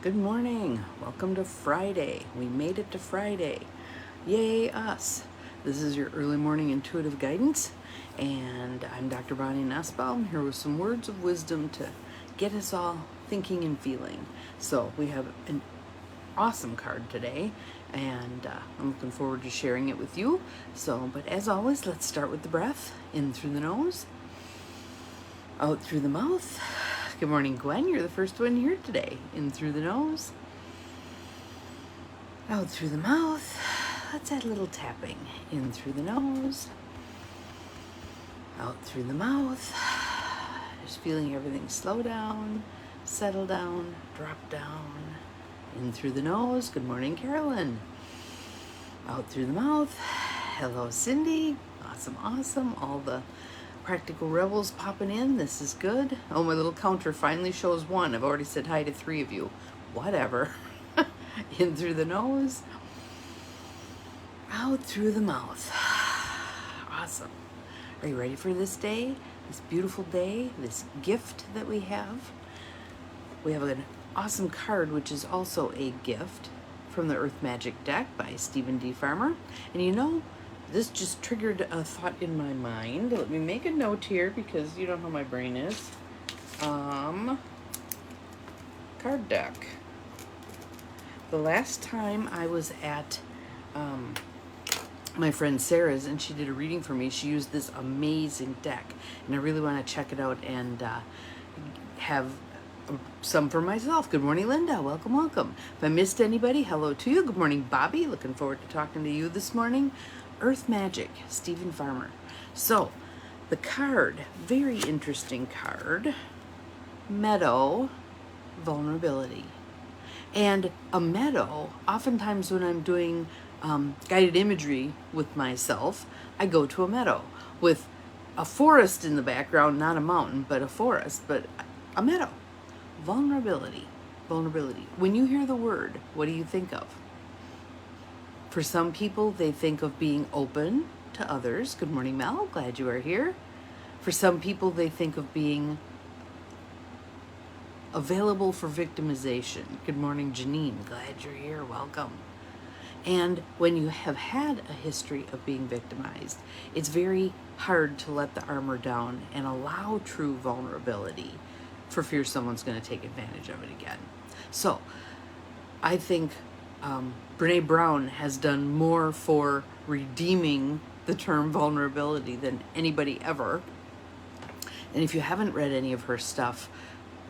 Good morning. Welcome to Friday. We made it to Friday. Yay, us. This is your early morning intuitive guidance, and I'm Dr. Bonnie Nussbaum here with some words of wisdom to get us all thinking and feeling. So, we have an awesome card today, and I'm looking forward to sharing it with you. But as always, let's start with the breath. In through the nose, out through the mouth. Good morning, Gwen. You're the first one here today. In through the nose, out through the mouth. Let's add a little tapping. In through the nose, out through the mouth. Just feeling everything slow down, settle down, drop down. In through the nose. Good morning, Carolyn. Out through the mouth. Hello, Cindy. Awesome. All the practical rebels popping in. This is good. Oh, my little counter finally shows 1. I've already said hi to 3 of you. Whatever. In through the nose, out through the mouth. Awesome. Are you ready for this day? This beautiful day, this gift that we have? We have an awesome card, which is also a gift from the Earth Magic deck by Stephen D. Farmer. And you know, this just triggered a thought in my mind. Let me make a note here because you know how my brain is. Card deck. The last time I was at my friend Sarah's and she did a reading for me, she used this amazing deck. And I really want to check it out and have some for myself. Good morning, Linda. Welcome. If I missed anybody, hello to you. Good morning, Bobby. Looking forward to talking to you this morning. Earth Magic, Stephen Farmer. So, the card, very interesting card. Meadow, vulnerability. And a meadow, oftentimes when I'm doing guided imagery with myself, I go to a meadow with a forest in the background, not a mountain, but a forest, but a meadow. Vulnerability. When you hear the word, what do you think of? For some people, they think of being open to others. Good morning, Mel. Glad you are here. For some people, they think of being available for victimization. Good morning, Janine. Glad you're here. Welcome. And when you have had a history of being victimized, it's very hard to let the armor down and allow true vulnerability for fear someone's going to take advantage of it again. So I think Brene Brown has done more for redeeming the term vulnerability than anybody ever. And if you haven't read any of her stuff,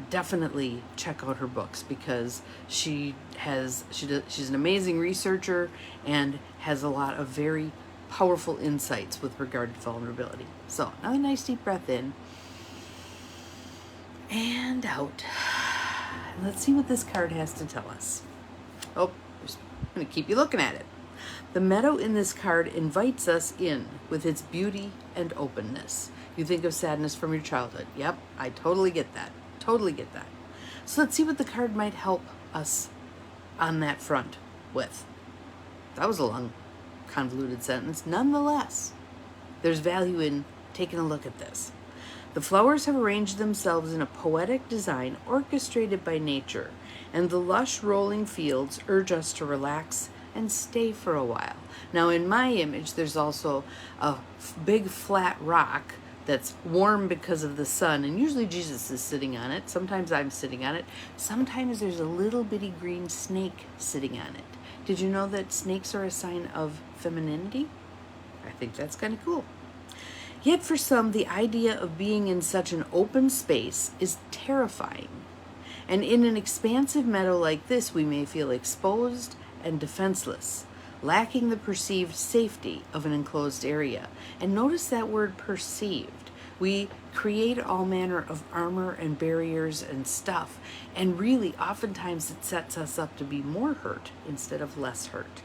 definitely check out her books because she's an amazing researcher and has a lot of very powerful insights with regard to vulnerability. So another nice deep breath in and out. Let's see what this card has to tell us. Oh, I'm going to keep you looking at it. The meadow in this card invites us in with its beauty and openness. You think of sadness from your childhood. Yep, I totally get that. So let's see what the card might help us on that front with. That was a long, convoluted sentence. Nonetheless, there's value in taking a look at this. The flowers have arranged themselves in a poetic design orchestrated by nature, and the lush rolling fields urge us to relax and stay for a while. Now in my image, there's also a big flat rock that's warm because of the sun, and usually Jesus is sitting on it. Sometimes I'm sitting on it. Sometimes there's a little bitty green snake sitting on it. Did you know that snakes are a sign of femininity? I think that's kind of cool. Yet for some, the idea of being in such an open space is terrifying. And in an expansive meadow like this, we may feel exposed and defenseless, lacking the perceived safety of an enclosed area. And notice that word perceived. We create all manner of armor and barriers and stuff, and really oftentimes it sets us up to be more hurt instead of less hurt.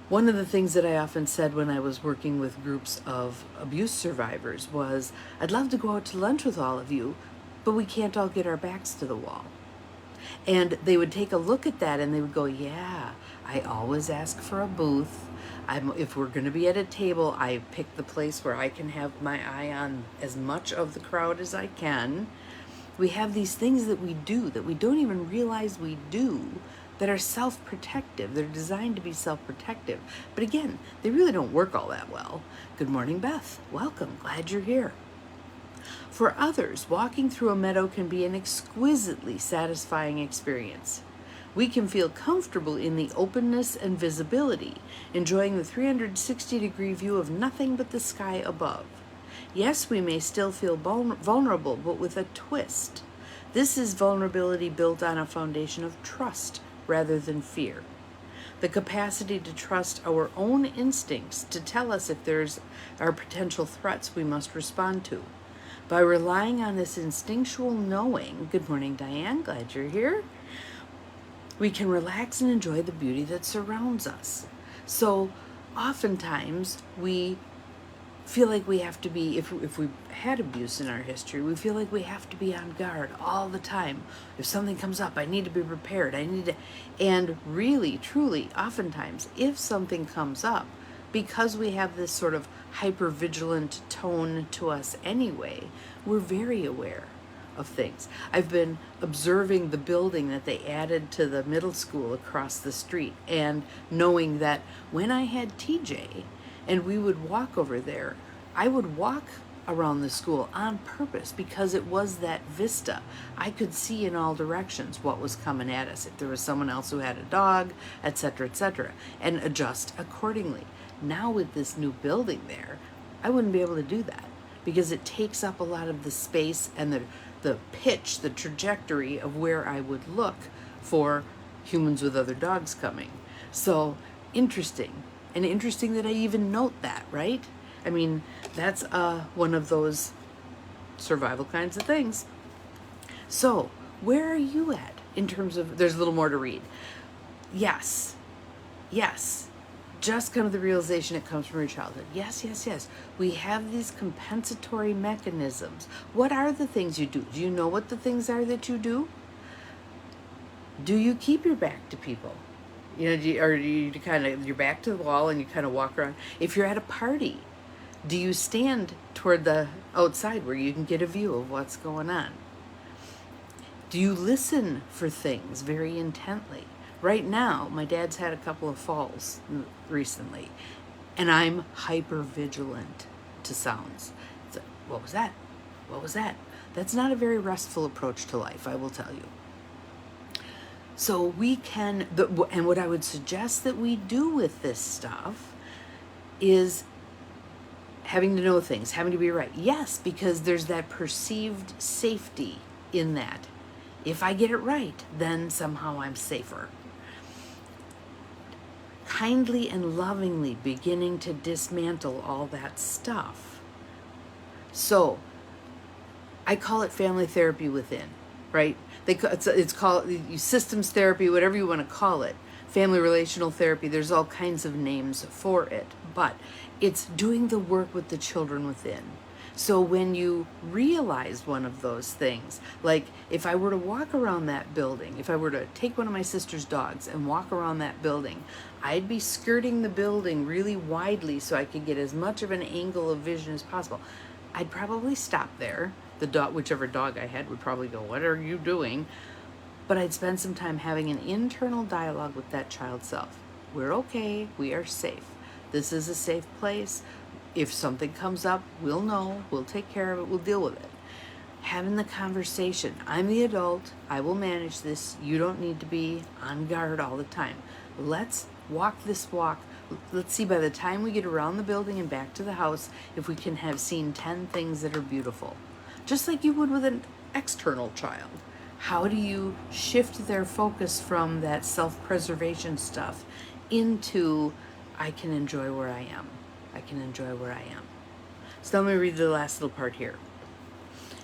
One of the things that I often said when I was working with groups of abuse survivors was, I'd love to go out to lunch with all of you, but we can't all get our backs to the wall. And they would take a look at that and they would go, yeah, I always ask for a booth. If we're going to be at a table, I pick the place where I can have my eye on as much of the crowd as I can. We have these things that we do that we don't even realize we do that are self-protective. They're designed to be self-protective. But again, they really don't work all that well. Good morning, Beth. Welcome. Glad you're here. For others, walking through a meadow can be an exquisitely satisfying experience. We can feel comfortable in the openness and visibility, enjoying the 360-degree view of nothing but the sky above. Yes, we may still feel vulnerable, but with a twist. This is vulnerability built on a foundation of trust rather than fear. The capacity to trust our own instincts to tell us if there's are potential threats we must respond to. By relying on this instinctual knowing, good morning, Diane, glad you're here, we can relax and enjoy the beauty that surrounds us. So oftentimes we feel like we have to be, if we had abuse in our history, we feel like we have to be on guard all the time. If something comes up, I need to be prepared. And really, truly, oftentimes, if something comes up, because we have this sort of hyper-vigilant tone to us anyway, we're very aware of things. I've been observing the building that they added to the middle school across the street, and knowing that when I had TJ and we would walk over there, I would walk around the school on purpose because it was that vista. I could see in all directions what was coming at us, if there was someone else who had a dog, etc., and adjust accordingly. Now with this new building there, I wouldn't be able to do that because it takes up a lot of the space and the pitch, the trajectory of where I would look for humans with other dogs coming. So interesting. And interesting that I even note that, right? I mean, that's one of those survival kinds of things. So where are you at in terms of, there's a little more to read. Yes. Just kind of the realization it comes from your childhood. Yes. We have these compensatory mechanisms. What are the things you do? Do you know what the things are that you do? Do you keep your back to people? You know, do you kind of, your back to the wall and you kind of walk around? If you're at a party, do you stand toward the outside where you can get a view of what's going on? Do you listen for things very intently? Right now, my dad's had a couple of falls recently, and I'm hyper vigilant to sounds. It's like, what was that? What was that? That's not a very restful approach to life, I will tell you. So we can, and what I would suggest that we do with this stuff is having to know things, having to be right. Yes, because there's that perceived safety in that. If I get it right, then somehow I'm safer. Kindly and lovingly beginning to dismantle all that stuff. So I call it family therapy within, right? It's called systems therapy, whatever you want to call it. Family relational therapy, there's all kinds of names for it. But it's doing the work with the children within. So when you realize one of those things, like if I were to walk around that building, if I were to take one of my sister's dogs and walk around that building, I'd be skirting the building really widely so I could get as much of an angle of vision as possible. I'd probably stop there. The dog, whichever dog I had, would probably go, "What are you doing?" But I'd spend some time having an internal dialogue with that child self. We're okay. We are safe. This is a safe place. If something comes up, we'll know. We'll take care of it. We'll deal with it. Having the conversation. I'm the adult. I will manage this. You don't need to be on guard all the time. Let's walk this walk. Let's see by the time we get around the building and back to the house if we can have seen 10 things that are beautiful. Just like you would with an external child. How do you shift their focus from that self-preservation stuff into, I can enjoy where I am. I can enjoy where I am. So let me read the last little part here.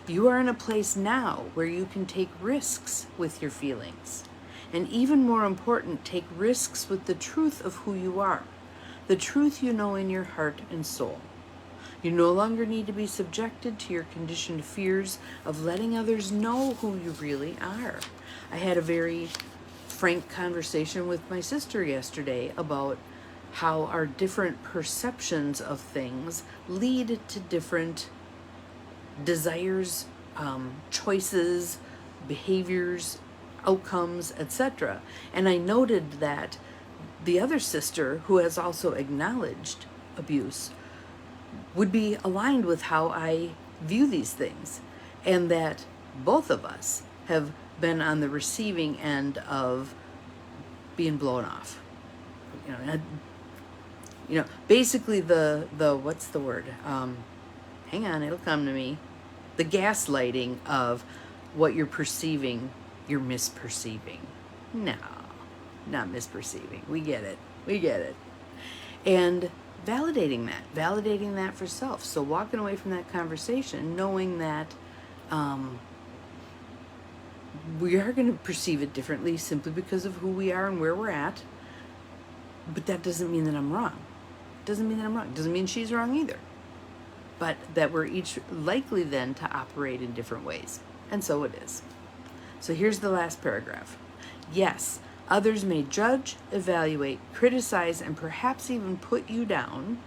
You are in a place now where you can take risks with your feelings. And even more important, take risks with the truth of who you are. The truth you know in your heart and soul. You no longer need to be subjected to your conditioned fears of letting others know who you really are. I had a very frank conversation with my sister yesterday about how our different perceptions of things lead to different desires choices, behaviors, outcomes, etc. And I noted that the other sister, who has also acknowledged abuse, would be aligned with how I view these things, and that both of us have been on the receiving end of being blown off. Basically the what's the word? Hang on, it'll come to me. The gaslighting of what you're perceiving, you're misperceiving. No, not misperceiving. We get it. And validating that for self. So walking away from that conversation, knowing that we are going to perceive it differently simply because of who we are and where we're at. But that doesn't mean that I'm wrong. Doesn't mean she's wrong either. But that we're each likely then to operate in different ways. And so it is. So here's the last paragraph. Yes, others may judge, evaluate, criticize, and perhaps even put you down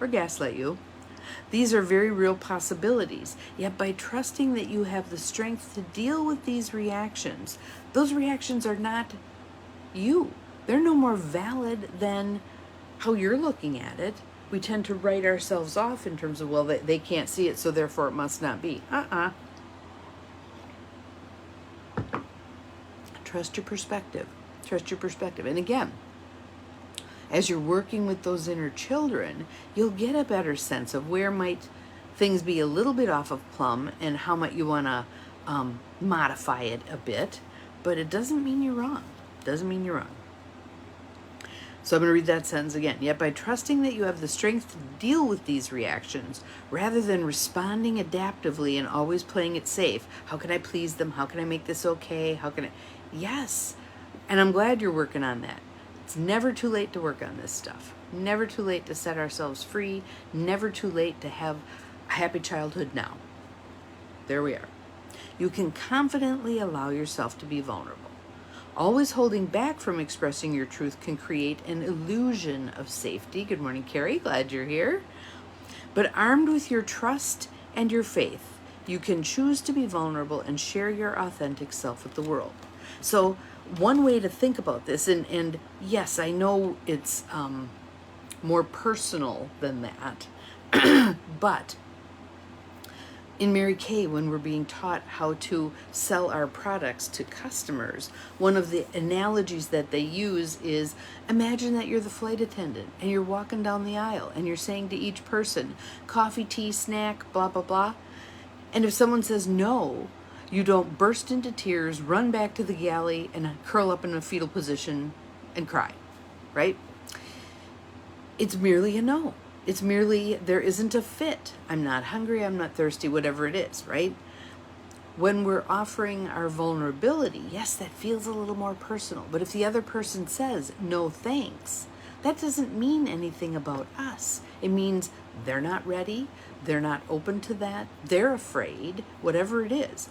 or gaslight you. These are very real possibilities. Yet by trusting that you have the strength to deal with these reactions, those reactions are not you. They're no more valid than how you're looking at it. We tend to write ourselves off in terms of, well, they can't see it, so therefore it must not be. Trust your perspective. And again, as you're working with those inner children, you'll get a better sense of where might things be a little bit off of plumb and how might you want to modify it a bit. But it doesn't mean you're wrong. So I'm going to read that sentence again. Yet by trusting that you have the strength to deal with these reactions, rather than responding adaptively and always playing it safe, how can I please them? How can I make this okay? Yes. And I'm glad you're working on that. It's never too late to work on this stuff. Never too late to set ourselves free. Never too late to have a happy childhood now. There we are. You can confidently allow yourself to be vulnerable. Always holding back from expressing your truth can create an illusion of safety. Good morning, Carrie. Glad you're here. But armed with your trust and your faith, you can choose to be vulnerable and share your authentic self with the world. So one way to think about this, and yes, I know it's more personal than that, but in Mary Kay, when we're being taught how to sell our products to customers, one of the analogies that they use is, imagine that you're the flight attendant and you're walking down the aisle and you're saying to each person, coffee, tea, snack, blah, blah, blah. And if someone says no, you don't burst into tears, run back to the galley and curl up in a fetal position and cry, right? It's merely a no. It's merely, there isn't a fit. I'm not hungry, I'm not thirsty, whatever it is, right? When we're offering our vulnerability, yes, that feels a little more personal. But if the other person says, no thanks, that doesn't mean anything about us. It means they're not ready, they're not open to that, they're afraid, whatever it is.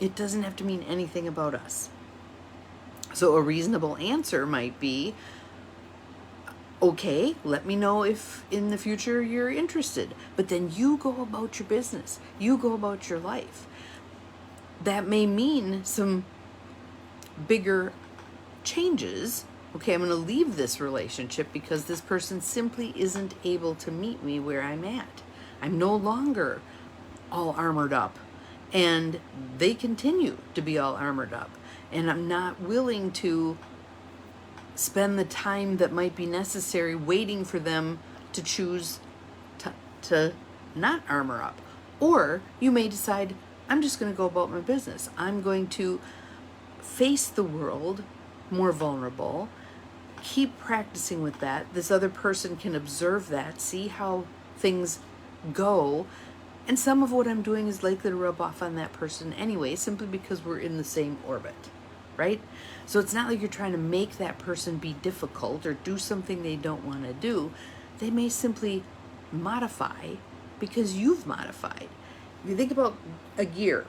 It doesn't have to mean anything about us. So a reasonable answer might be, okay, let me know if in the future you're interested. But then you go about your business. You go about your life. That may mean some bigger changes. Okay, I'm going to leave this relationship because this person simply isn't able to meet me where I'm at. I'm no longer all armored up. And they continue to be all armored up. And I'm not willing to spend the time that might be necessary waiting for them to choose to not armor up. Or you may decide, I'm just going to go about my business. I'm going to face the world more vulnerable, keep practicing with that. This other person can observe that, see how things go. And some of what I'm doing is likely to rub off on that person anyway, simply because we're in the same orbit, right? So it's not like you're trying to make that person be difficult or do something they don't want to do. They may simply modify because you've modified. If you think about a gear,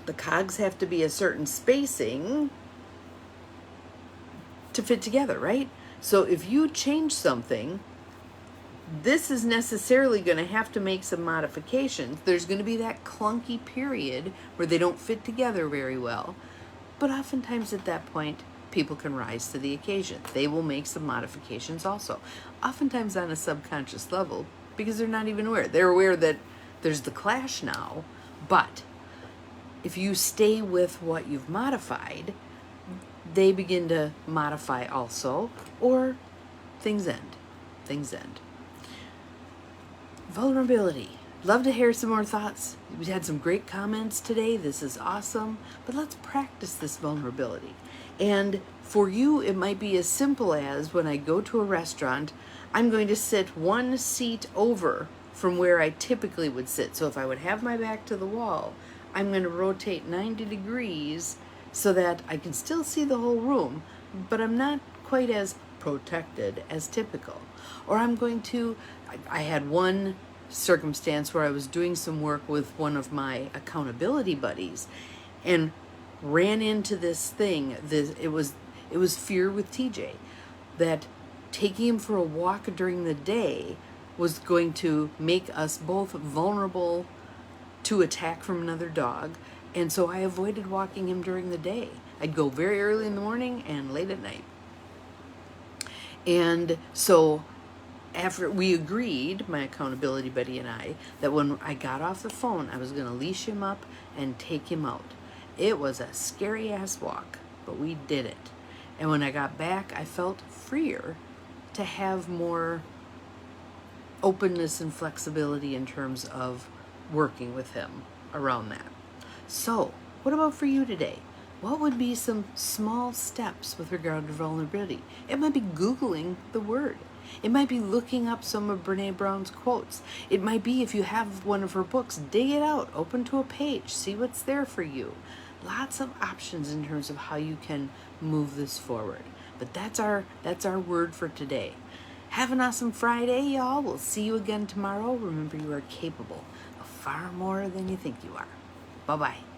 the cogs have to be a certain spacing to fit together, right? So if you change something, this is necessarily going to have to make some modifications. There's going to be that clunky period where they don't fit together very well. But oftentimes at that point, people can rise to the occasion. They will make some modifications also. Oftentimes on a subconscious level, because they're not even aware. They're aware that there's the clash now, but if you stay with what you've modified, they begin to modify also, or things end. Things end. Vulnerability. Love to hear some more thoughts. We had some great comments today. This is awesome. But let's practice this vulnerability. And for you, it might be as simple as when I go to a restaurant, I'm going to sit one seat over from where I typically would sit. So if I would have my back to the wall, I'm going to rotate 90 degrees so that I can still see the whole room, but I'm not quite as protected as typical. Or I'm going to, I had one circumstance where I was doing some work with one of my accountability buddies and ran into this thing. It was fear with TJ, that taking him for a walk during the day was going to make us both vulnerable to attack from another dog. And so I avoided walking him during the day. I'd go very early in the morning and late at night. And so after we agreed, my accountability buddy and I, that when I got off the phone, I was going to leash him up and take him out. It was a scary ass walk, but we did it. And when I got back, I felt freer to have more openness and flexibility in terms of working with him around that. So, what about for you today? What would be some small steps with regard to vulnerability? It might be Googling the word. It might be looking up some of Brene Brown's quotes. It might be, if you have one of her books, dig it out, open to a page, see what's there for you. Lots of options in terms of how you can move this forward. But that's our word for today. Have an awesome Friday, y'all. We'll see you again tomorrow. Remember, you are capable of far more than you think you are. Bye-bye.